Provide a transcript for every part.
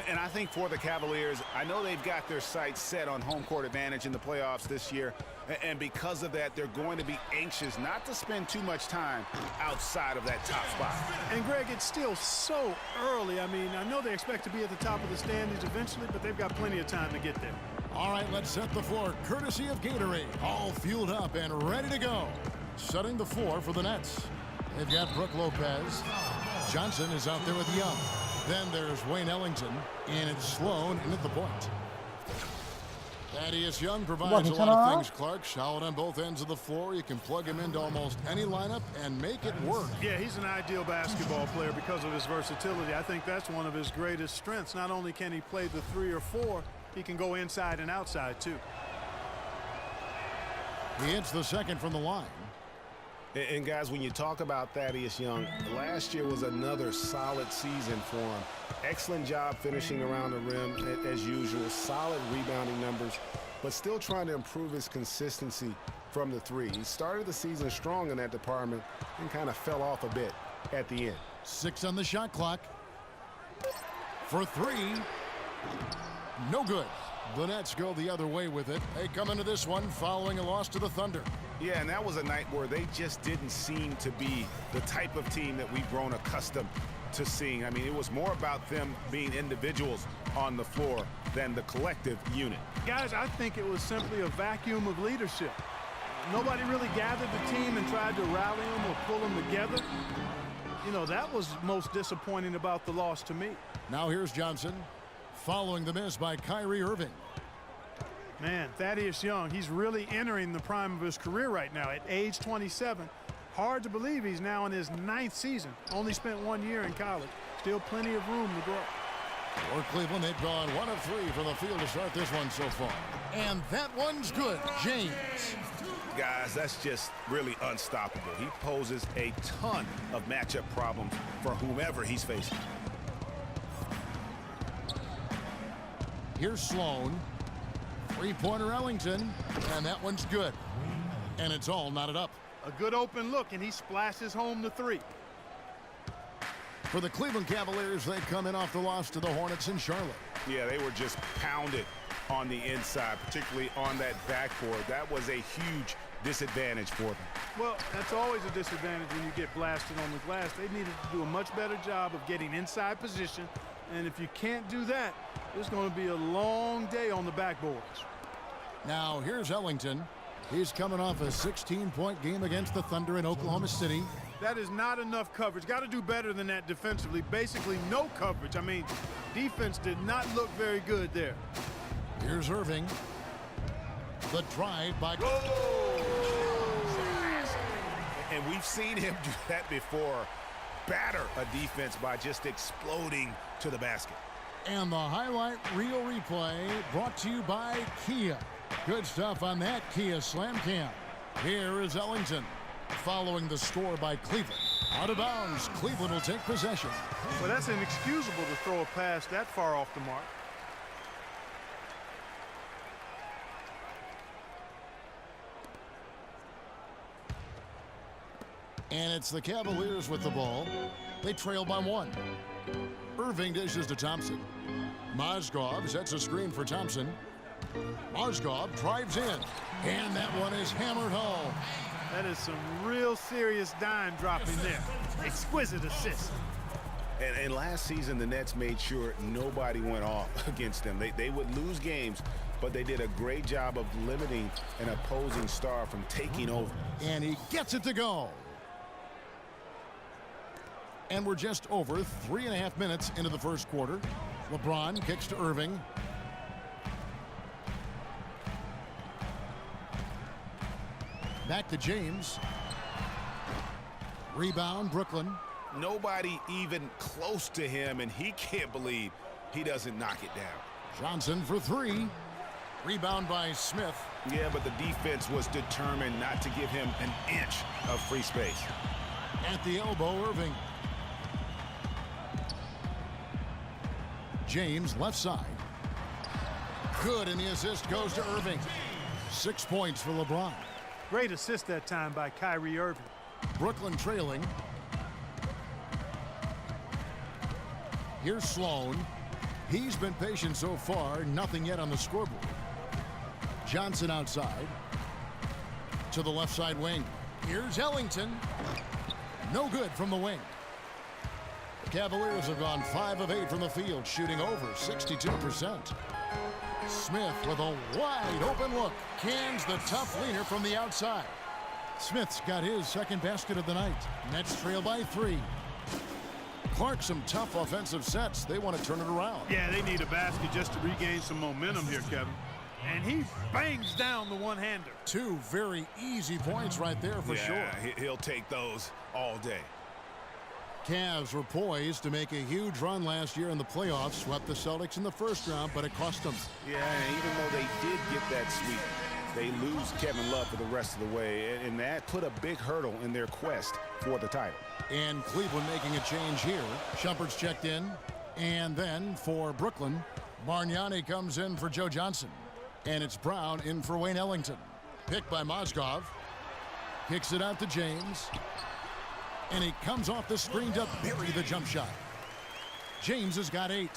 And I think for the Cavaliers, I know they've got their sights set on home court advantage in the playoffs this year. And because of that, they're going to be anxious not to spend too much time outside of that top spot. And, Greg, it's still so early. I mean, I know they expect to be at the top of the standings eventually, but they've got plenty of time to get there. All right, let's set the floor courtesy of Gatorade. All fueled up and ready to go. Setting the floor for the Nets. They've got Brook Lopez. Johnson is out there with Young. Then there's Wayne Ellington, and it's Sloan in at the point. Thaddeus Young provides a lot of things, Clark. Solid on both ends of the floor. You can plug him into almost any lineup and make it work. Yeah, he's an ideal basketball player because of his versatility. I think that's one of his greatest strengths. Not only can he play the 3 or 4, he can go inside and outside, too. He hits the second from the line. And guys, when you talk about Thaddeus Young, last year was another solid season for him. Excellent job finishing around the rim as usual. Solid rebounding numbers, but still trying to improve his consistency from the 3. He started the season strong in that department and kind of fell off a bit at the end. 6 on the shot clock. For 3. No good. The Nets go the other way with it. They come into this one following a loss to the Thunder. Yeah, and that was a night where they just didn't seem to be the type of team that we've grown accustomed to seeing. I mean, it was more about them being individuals on the floor than the collective unit. Guys, I think it was simply a vacuum of leadership. Nobody really gathered the team and tried to rally them or pull them together. You know, that was most disappointing about the loss to me. Now here's Johnson, following the miss by Kyrie Irving. Man, Thaddeus Young, he's really entering the prime of his career right now at age 27. Hard to believe he's now in his 9th season. Only spent 1 year in college. Still plenty of room to grow. For Cleveland, they've gone 1 of 3 from the field to start this one so far. And that one's good. James. Guys, that's just really unstoppable. He poses a ton of matchup problems for whomever he's facing. Here's Sloan. 3-pointer Ellington, and that one's good. And it's all knotted up. A good open look, and he splashes home the 3. For the Cleveland Cavaliers, they come in off the loss to the Hornets in Charlotte. Yeah, they were just pounded on the inside, particularly on that backboard. That was a huge disadvantage for them. Well, that's always a disadvantage when you get blasted on the glass. They needed to do a much better job of getting inside position. And if you can't do that, it's going to be a long day on the backboards. Now, here's Ellington. He's coming off a 16-point game against the Thunder in Oklahoma City. That is not enough coverage. Got to do better than that defensively. Basically, no coverage. I mean, defense did not look very good there. Here's Irving. The drive by... And we've seen him do that before. Batter a defense by just exploding to the basket. And the highlight reel replay brought to you by Kia. Good stuff on that Kia Slam Cam. Here is Ellington following the score by Cleveland. Out of bounds, Cleveland will take possession. Well, that's inexcusable to throw a pass that far off the mark. And it's the Cavaliers with the ball. They trail by 1. Irving dishes to Thompson. Mozgov sets a screen for Thompson. Mozgov drives in. And that one is hammered home. That is some real serious dime dropping there. Exquisite assist. And last season, the Nets made sure nobody went off against them. They would lose games, but they did a great job of limiting an opposing star from taking over. And he gets it to go. And we're just over 3.5 minutes into the first quarter. LeBron kicks to Irving. Back to James. Rebound, Brooklyn. Nobody even close to him, and he can't believe he doesn't knock it down. Johnson for 3. Rebound by Smith. Yeah, but the defense was determined not to give him an inch of free space. At the elbow, Irving. James, left side. Good, and the assist goes to Irving. 6 points for LeBron. Great assist that time by Kyrie Irving. Brooklyn trailing. Here's Sloan. He's been patient so far, nothing yet on the scoreboard. Johnson outside. To the left side wing. Here's Ellington. No good from the wing. The Cavaliers have gone 5 of 8 from the field, shooting over 62%. Smith with a wide open look. Cans the tough leaner from the outside. Smith's got his second basket of the night. Nets trail by 3. Clark, some tough offensive sets. They want to turn it around. Yeah, they need a basket just to regain some momentum here, Kevin. And he bangs down the one-hander. 2 very easy points right there for sure. He'll take those all day. Cavs were poised to make a huge run last year in the playoffs. Swept the Celtics in the first round, but it cost them. Yeah, and even though they did get that sweep, they lose Kevin Love for the rest of the way, and that put a big hurdle in their quest for the title. And Cleveland making a change here. Shumpert's checked in. And then for Brooklyn, Bargnani comes in for Joe Johnson. And it's Brown in for Wayne Ellington. Picked by Mozgov. Kicks it out to James. And he comes off the screen to bury the jump shot. James has got 8.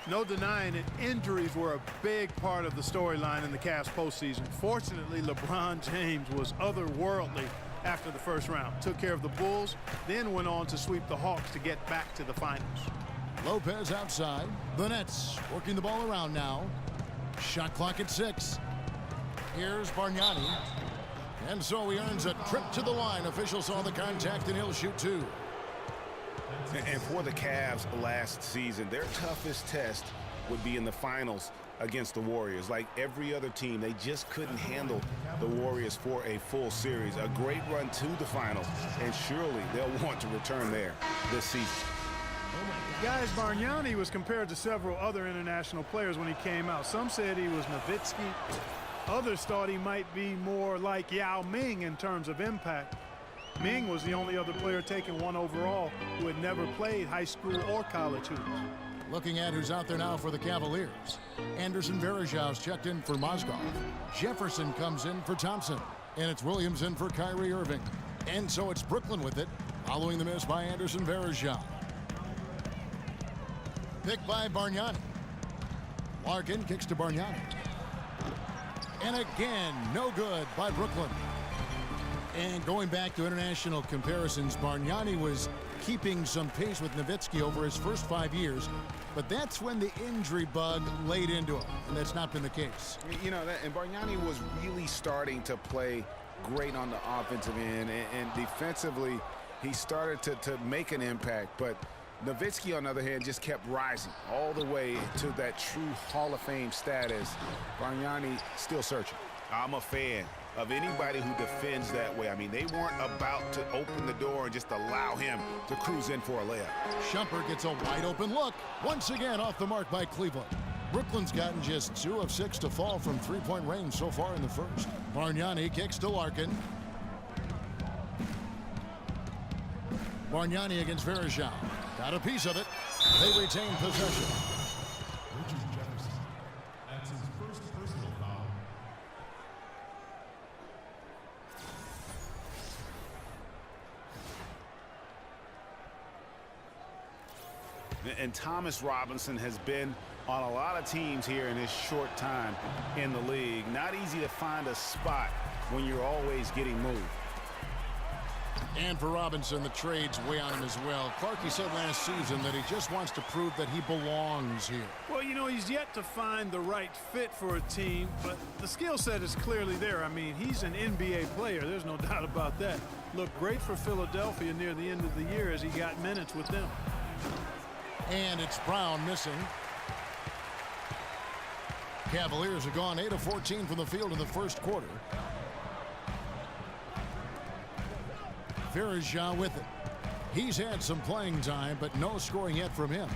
No denying it, injuries were a big part of the storyline in the Cavs postseason. Fortunately, LeBron James was otherworldly after the first round. Took care of the Bulls, then went on to sweep the Hawks to get back to the finals. Lopez outside. The Nets working the ball around now. Shot clock at 6. Here's Bargnani. And so he earns a trip to the line. Officials saw the contact and he'll shoot 2. And for the Cavs last season, their toughest test would be in the finals against the Warriors. Like every other team, they just couldn't handle the Warriors for a full series. A great run to the finals, and surely they'll want to return there this season. Guys, Bargnani was compared to several other international players when he came out. Some said he was Nowitzki. Others thought he might be more like Yao Ming in terms of impact. Ming was the only other player taken 1 overall who had never played high school or college hoops. Looking at who's out there now for the Cavaliers. Anderson Varejau's checked in for Mozgov. Jefferson comes in for Thompson. And it's Williams in for Kyrie Irving. And so it's Brooklyn with it, following the miss by Anderson Varejau. Picked by Bargnani. Larkin kicks to Bargnani. And again, no good by Brooklyn. And going back to international comparisons, Bargnani was keeping some pace with Nowitzki over his first 5 years, but that's when the injury bug laid into him, and that's not been the case. You know, and Bargnani was really starting to play great on the offensive end, and defensively, he started to make an impact, but Nowitzki, on the other hand, just kept rising all the way to that true Hall of Fame status. Bargnani still searching. I'm a fan of anybody who defends that way. I mean, they weren't about to open the door and just allow him to cruise in for a layup. Shumpert gets a wide open look. Once again off the mark by Cleveland. Brooklyn's gotten just 2 of 6 to fall from 3-point range so far in the first. Bargnani kicks to Larkin. Bargnani against Varejau. Got a piece of it. They retain possession. Richard Jefferson. That's his first personal foul. And Thomas Robinson has been on a lot of teams here in his short time in the league. Not easy to find a spot when you're always getting moved. And for Robinson, the trade's way on him as well. Clark, he said last season that he just wants to prove that he belongs here. Well, you know, he's yet to find the right fit for a team, but the skill set is clearly there. I mean, he's an NBA player. There's no doubt about that. Looked great for Philadelphia near the end of the year as he got minutes with them. And it's Brown missing. Cavaliers have gone 8 of 14 from the field in the first quarter. Varejau with it. He's had some playing time, but no scoring yet from him.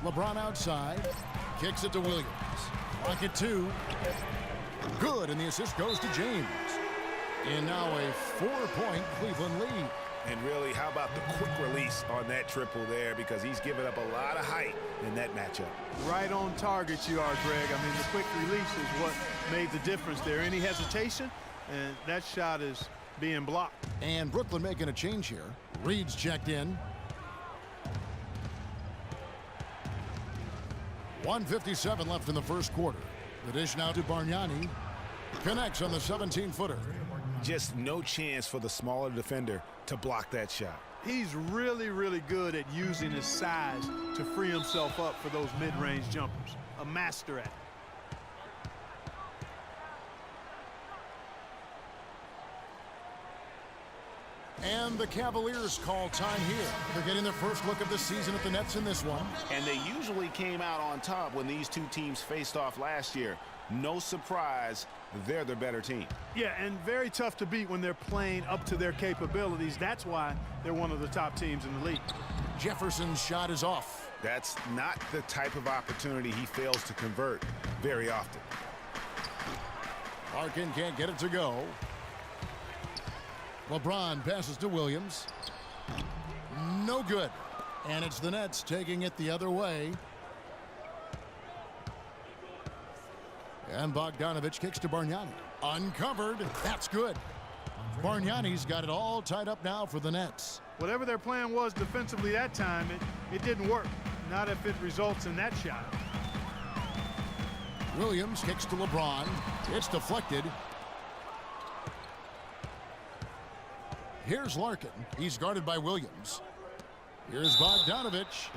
LeBron outside. Kicks it to Williams. Clock at 2. Good, and the assist goes to James. And now a 4-point Cleveland lead. And really, how about the quick release on that triple there, because he's given up a lot of height in that matchup. Right on target you are, Greg. I mean, the quick release is what made the difference there. Any hesitation, and that shot is being blocked. And Brooklyn making a change here. Reed's checked in. 1:57 left in the first quarter. The dish now to Bargnani. Connects on the 17-footer. Just no chance for the smaller defender to block that shot. He's really, really good at using his size to free himself up for those mid-range jumpers. A master at it. And the Cavaliers call time here. They're getting their first look of the season at the Nets in this one. And they usually came out on top when these two teams faced off last year. No surprise, they're the better team. Yeah, and very tough to beat when they're playing up to their capabilities. That's why they're one of the top teams in the league. Jefferson's shot is off. That's not the type of opportunity he fails to convert very often. Larkin can't get it to go. LeBron passes to Williams. No good. And it's the Nets taking it the other way. And Bogdanovich kicks to Bargnani. Uncovered. That's good. Bargnani's got it all tied up now for the Nets. Whatever their plan was defensively that time, it didn't work. Not if it results in that shot. Williams kicks to LeBron. It's deflected. Here's Larkin. He's guarded by Williams. Here's Bogdanovich.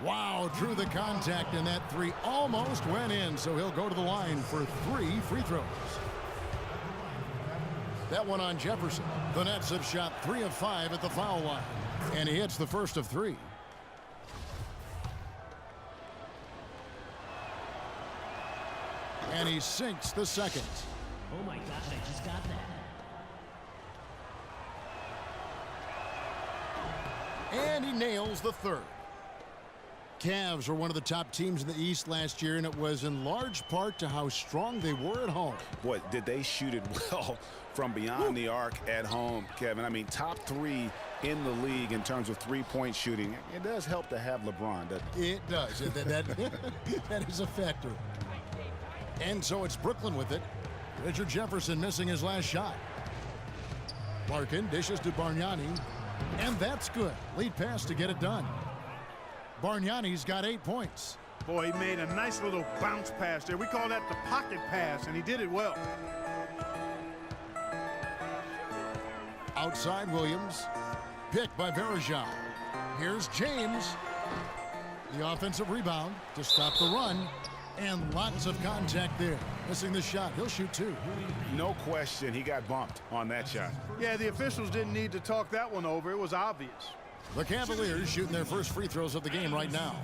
Wow, drew the contact, and that three almost went in, so he'll go to the line for 3 free throws. That one on Jefferson. The Nets have shot 3 of 5 at the foul line, and he hits the first of 3. And he sinks the second. Oh my God, I just got that. And he nails the third. Cavs were one of the top teams in the East last year, and it was in large part to how strong they were at home. Boy, did they shoot it well from beyond the arc at home, Kevin. I mean, top 3 in the league in terms of three-point shooting. It does help to have LeBron, doesn't it? It does. That is a factor. And so it's Brooklyn with it. Richard Jefferson missing his last shot. Larkin dishes to Bargnani. And that's good. Lead pass to get it done. Bargnani's got 8 points. Boy, he made a nice little bounce pass there. We call that the pocket pass, and he did it well. Outside Williams. Picked by Varejao. Here's James. The offensive rebound to stop the run. And lots of contact there. Missing the shot. He'll shoot 2. No question he got bumped on that shot. Yeah, the officials didn't need to talk that one over. It was obvious. The Cavaliers shooting their first free throws of the game right now.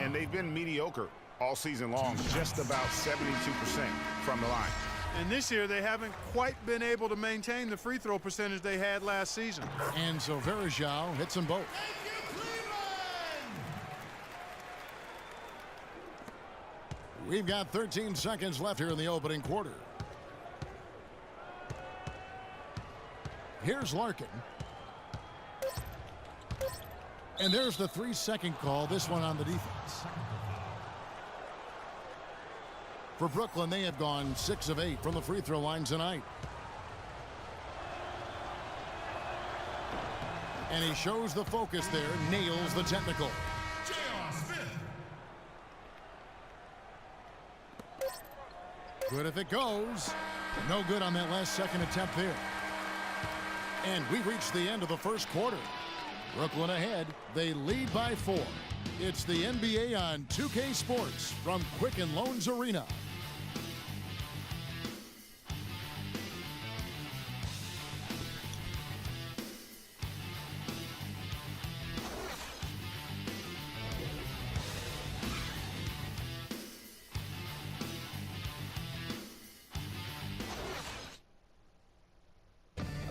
And they've been mediocre all season long, just about 72% from the line. And this year, they haven't quite been able to maintain the free throw percentage they had last season. And so Varejao hits them both. We've got 13 seconds left here in the opening quarter. Here's Larkin. And there's the 3-second call, this one on the defense. For Brooklyn, they have gone 6 of 8 from the free throw line tonight. And he shows the focus there, nails the technical. Good if it goes. No good on that last second attempt there. And we've reached the end of the first quarter. Brooklyn ahead. They lead by 4. It's the NBA on 2K Sports from Quicken Loans Arena.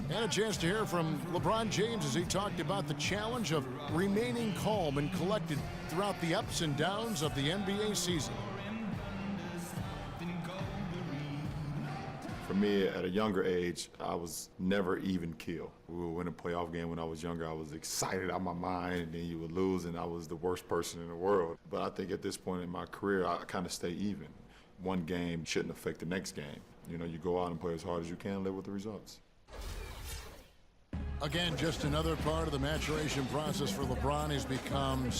And a chance to hear from LeBron James as he talked about the challenge of remaining calm and collected throughout the ups and downs of the NBA season. For me, at a younger age, I was never even keel. We would win a playoff game when I was younger. I was excited out of my mind, and then you would lose, and I was the worst person in the world. But I think at this point in my career, I kind of stay even. One game shouldn't affect the next game. You know, you go out and play as hard as you can, live with the results. Again, just another part of the maturation process for LeBron. He's become